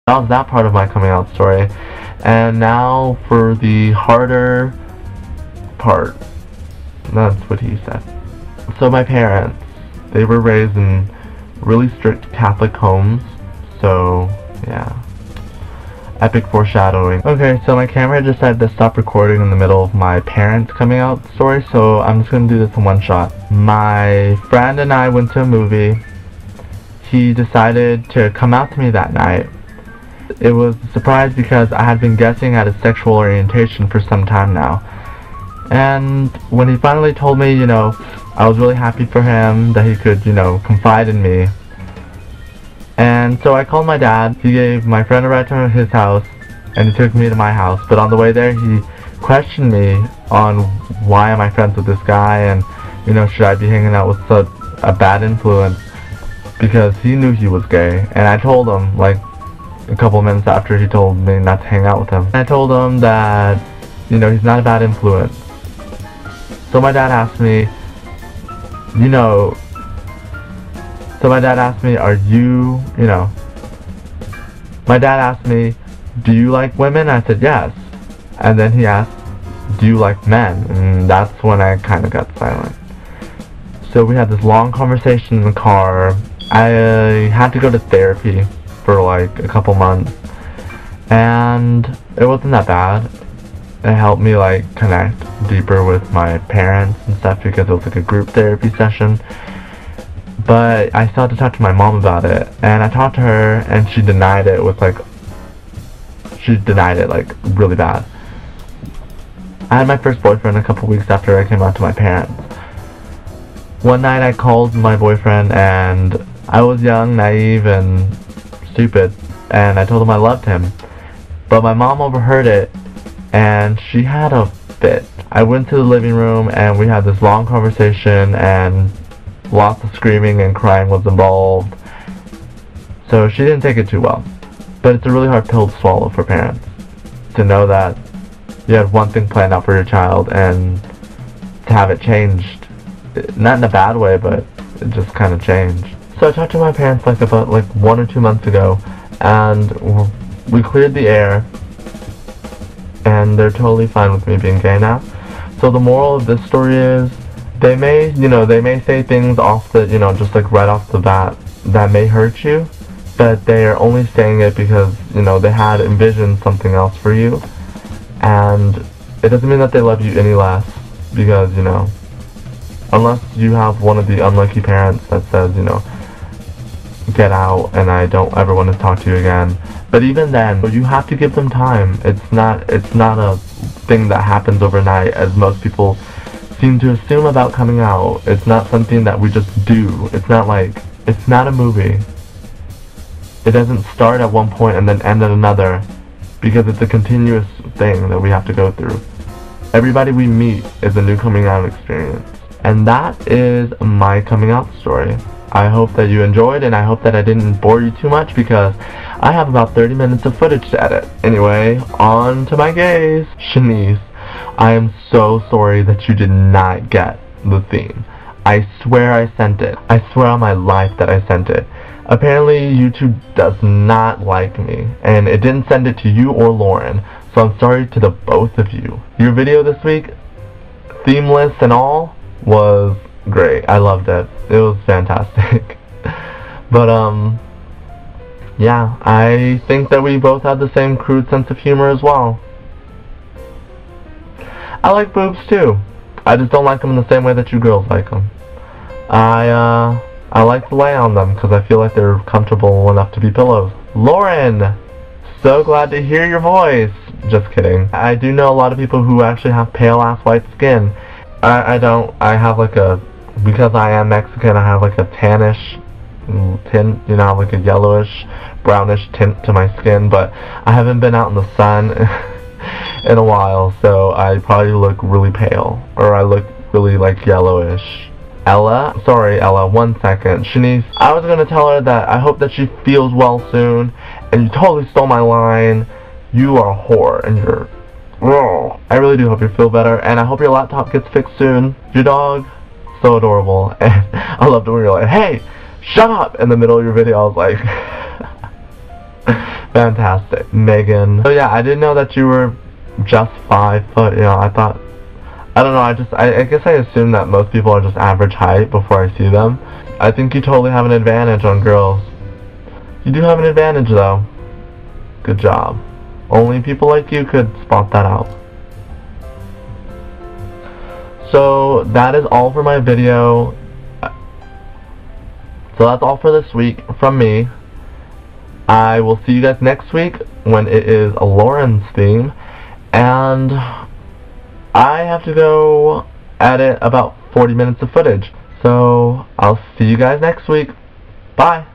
That was that part of my coming out story. And now for the harder part. That's what he said. So my parents, they were raised in really strict Catholic homes. So, yeah. Epic foreshadowing. Okay, so my camera decided to stop recording in the middle of my parents coming out story, so I'm just gonna do this in one shot. My friend and I went to a movie. He decided to come out to me that night. It was a surprise because I had been guessing at his sexual orientation for some time now. And when he finally told me, I was really happy for him that he could, confide in me. And so I called my dad. He gave my friend a ride to his house, and he took me to my house. But on the way there, he questioned me on why am I friends with this guy, and should I be hanging out with such a bad influence, because he knew he was gay. And I told him, like a couple minutes after he told me not to hang out with him, I told him that he's not a bad influence. So my dad asked me, are you, my dad asked me, do you like women? I said yes. And then he asked, do you like men? And that's when I kind of got silent. So we had this long conversation in the car. I had to go to therapy for like a couple months, and it wasn't that bad. It helped me like connect deeper with my parents and stuff because it was like a group therapy session. But I still had to talk to my mom about it, and I talked to her, and she denied it like really bad. I had my first boyfriend a couple weeks after I came out to my parents. One night I called my boyfriend, and I was young, naive, and stupid, and I told him I loved him. But my mom overheard it, and she had a fit. I went to the living room, and we had this long conversation, and lots of screaming and crying was involved. So she didn't take it too well. But it's a really hard pill to swallow for parents, to know that you had one thing planned out for your child and to have it changed. Not in a bad way, but it just kind of changed. So I talked to my parents about 1 or 2 months ago, and we cleared the air, and they're totally fine with me being gay now. So the moral of this story is, they may say things off the, just like right off the bat that may hurt you, but they are only saying it because, they had envisioned something else for you. And it doesn't mean that they love you any less, because, unless you have one of the unlucky parents that says, get out and I don't ever want to talk to you again. But even then, you have to give them time. It's not a thing that happens overnight, as most people seem to assume about coming out. It's not something that we just do. It's not a movie. It doesn't start at one point and then end at another, because it's a continuous thing that we have to go through. Everybody we meet is a new coming out experience. And that is my coming out story. I hope that you enjoyed, and I hope that I didn't bore you too much, because I have about 30 minutes of footage to edit. Anyway, on to my gays. Shanice, I am so sorry that you did not get the theme. I swear I sent it. I swear on my life that I sent it. Apparently YouTube does not like me, and it didn't send it to you or Lauren, so I'm sorry to the both of you. Your video this week, themeless and all, was great. I loved it. It was fantastic. But yeah, I think that we both have the same crude sense of humor as well. I like boobs too. I just don't like them in the same way that you girls like them. I like to lay on them because I feel like they're comfortable enough to be pillows. Lauren, so glad to hear your voice. Just kidding. I do know a lot of people who actually have pale ass white skin. I don't. I have because I am Mexican, I have a tannish tint, like a yellowish, brownish tint to my skin, but I haven't been out in the sun in a while, so I probably look really pale, or I look really yellowish. Ella? Sorry, Ella, 1 second. Shanice, I was gonna tell her that I hope that she feels well soon, and you totally stole my line. You are a whore, and you're... I really do hope you feel better, and I hope your laptop gets fixed soon. Your dog, so adorable, and I loved it when you're like, hey, shut up, in the middle of your video. I was like... Fantastic. Megan. So yeah, I didn't know that you were just 5 foot, you know, I don't know, I guess I assume that most people are just average height before I see them. I think you totally have an advantage on girls. You do have an advantage though. Good job. Only people like you could spot that out. So that is all for my video. So that's all for this week from me. I will see you guys next week when it is a Lauren's theme. And I have to go edit about 40 minutes of footage. So I'll see you guys next week. Bye.